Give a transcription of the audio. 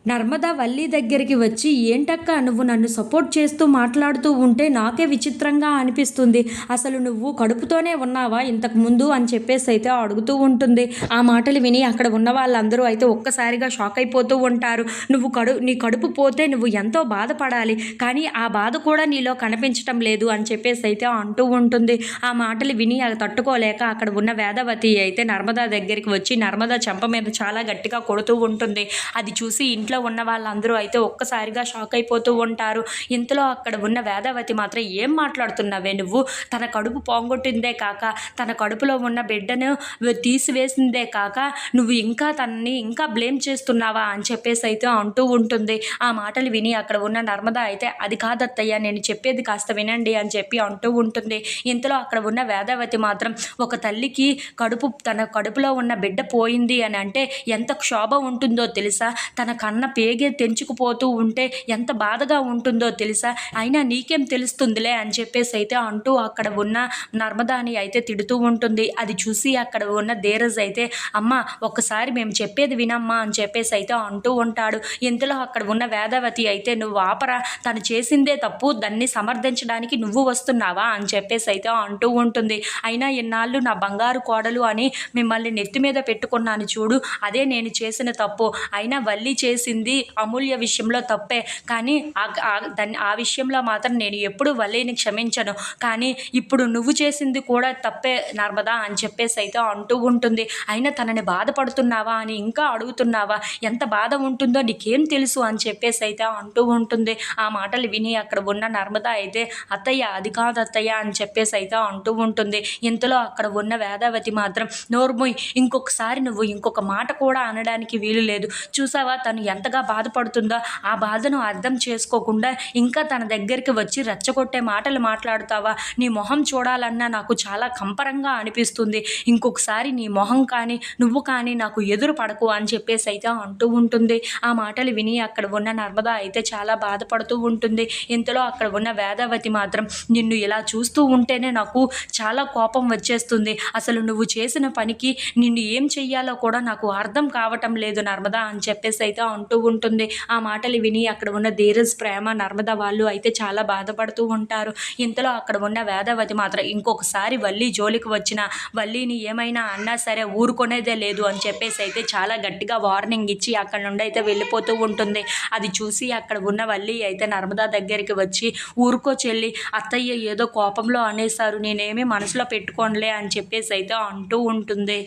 నర్మదా వల్లి దగ్గరికి వచ్చి, "ఏంటక్కా నువ్వు నన్ను సపోర్ట్ చేస్తూ మాట్లాడుతూ ఉంటే నాకే విచిత్రంగా అనిపిస్తుంది. అసలు నువ్వు కడుపుతోనే ఉన్నావా ఇంతకుముందు?" అని చెప్పేసైతే అడుగుతూ ఉంటుంది. ఆ మాటలు విని అక్కడ ఉన్న వాళ్ళందరూ అయితే ఒక్కసారిగా షాక్ అయిపోతూ ఉంటారు. నీ కడుపు పోతే నువ్వు ఎంతో బాధపడాలి. కానీ ఆ బాధ కూడా నీలో కనిపించటం లేదు అని చెప్పేసైతే అంటూ ఉంటుంది. ఆ మాటలు విని తట్టుకోలేక అక్కడ ఉన్న వేదవతి అయితే నర్మదా దగ్గరికి వచ్చి నర్మదా చెంప మీద చాలా గట్టిగా కొడుతూ ఉంటుంది. అది చూసి ఇంట్లో ఉన్న వాళ్ళందరూ అయితే ఒక్కసారిగా షాక్ అయిపోతూ ఉంటారు. ఇంతలో అక్కడ ఉన్న వేదవతి మాత్రం, "ఏం మాట్లాడుతున్నావే నువ్వు? తన కడుపు పోగొట్టిందే కాక, తన కడుపులో ఉన్న బిడ్డను తీసివేసిందే కాక, నువ్వు ఇంకా తనని ఇంకా బ్లేమ్ చేస్తున్నావా?" అని చెప్పేసి అయితే అంటూ ఉంటుంది. ఆ మాటలు విని అక్కడ ఉన్న నర్మద అయితే, "అది కాదత్తయ్య, నేను చెప్పేది కాస్త వినండి" అని చెప్పి అంటూ ఉంటుంది. ఇంతలో అక్కడ ఉన్న వేదవతి మాత్రం, ఒక తల్లికి తన కడుపులో ఉన్న బిడ్డ పోయింది అని అంటే ఎంత క్షోభ ఉంటుందో తెలుసా? తన కన్న పేగే తెంచుకుపోతూ ఉంటే ఎంత బాధగా ఉంటుందో తెలుసా? అయినా నీకేం తెలుస్తుందిలే అని చెప్పేసి అయితే అంటూ అక్కడ ఉన్న నర్మదాని అయితే తిడుతూ ఉంటుంది. అది చూసి అక్కడ ఉన్న ధీరజ్ అయితే, "అమ్మ, ఒక్కసారి మేము చెప్పేది వినమ్మా" అని చెప్పేసి అయితే అంటూ ఉంటాడు. ఇంతలో అక్కడ ఉన్న వేదవతి అయితే, "నువ్వు ఆపరా, తను చేసిందే తప్పు, దాన్ని సమర్థించడానికి నువ్వు వస్తున్నావా" అని చెప్పేసి అయితే అంటూ ఉంటుంది. "అయినా ఇన్నాళ్ళు నా బంగారు కోడలు అని మిమ్మల్ని నెత్తి మీద పెట్టుకున్నాను చూడు, అదే నేను చేసిన తప్పు. అయినా వల్లి చేసింది అమూల్య విషయంలో తప్పే, కానీ ఆ విషయంలో మాత్రం నేను ఎప్పుడూ వల్లిని క్షమించను. కానీ ఇప్పుడు నువ్వు చేసింది కూడా తప్పే నర్మదా" అని చెప్పేసి అయితే అంటూ ఉంటుంది. "అయినా తనని బాధపడుతున్నావా అని ఇంకా అడుగుతున్నావా? ఎంత బాధ ఉంటుందో నీకేం తెలుసు" అని చెప్పేసి అయితే అంటూ ఉంటుంది. ఆ మాటలు విని అక్కడ ఉన్న నర్మద అయితే, "అత్తయ్య, అది కాదు అత్తయ్య" అని చెప్పేసి అయితే అంటూ ఉంటుంది. ఇంతలో అక్కడ ఉన్న వేదావతి మాత్రం, "నోర్ముయ్, ఇంకొకసారి నువ్వు ఇంకొక మాట కూడా అనడానికి వీలు లేదు. చూసావా తను ఎంతగా బాధపడుతుందో? ఆ బాధను అర్థం చేసుకోకుండా ఇంకా తన దగ్గరికి వచ్చి రెచ్చగొట్టే మాటలు మాట్లాడుతావా? నీ మొహం చూడాలన్నా నాకు చాలా కంపరంగా అనిపిస్తుంది. ఇంకొకసారి నీ మొహం కానీ నువ్వు కానీ నాకు ఎదురు పడకు" అని చెప్పేసి అయితే అంటూ ఉంటుంది. ఆ మాటలు విని అక్కడ ఉన్న నర్మద అయితే చాలా బాధపడుతూ ఉంటుంది. ఇంతలో అక్కడ ఉన్న వేదావతి మాత్రం, "నిన్ను ఇలా చూస్తూ ఉంటేనే నాకు చాలా కోపం వచ్చేస్తుంది. అసలు నువ్వు చేసిన పనికి నిన్ను ఏం చెయ్యాలో కూడా నాకు అర్థం కావటం లేదు నర్మద" అని చెప్పేసి అయితే అంటూ ఉంటుంది. ఆ మాటలు విని అక్కడ ఉన్న ధీరజ్, ప్రేమ, నర్మద వాళ్ళు అయితే చాలా బాధపడుతూ ఉంటారు. ఇంతలో అక్కడ ఉన్న వేదవతి మాత్రం, "ఇంకొకసారి వల్లి జోలికి వచ్చినా, వల్లిని ఏమైనా అన్నా సరే ఊరుకునేదే లేదు" అని చెప్పేసి అయితే చాలా గట్టిగా వార్నింగ్ ఇచ్చి అక్కడ నుండి అయితే వెళ్ళిపోతూ ఉంటుంది. అది చూసి అక్కడ ఉన్న వల్లి అయితే నర్మద దగ్గరికి వచ్చి, "ఊరుకో చెల్లి, అత్తయ్య ఏదో కోపంలో అనేశారు, నేనేమీ మనసులో పెట్టుకోనులే" అని చెప్పేసి అయితే అంటూ ఉంటుంది.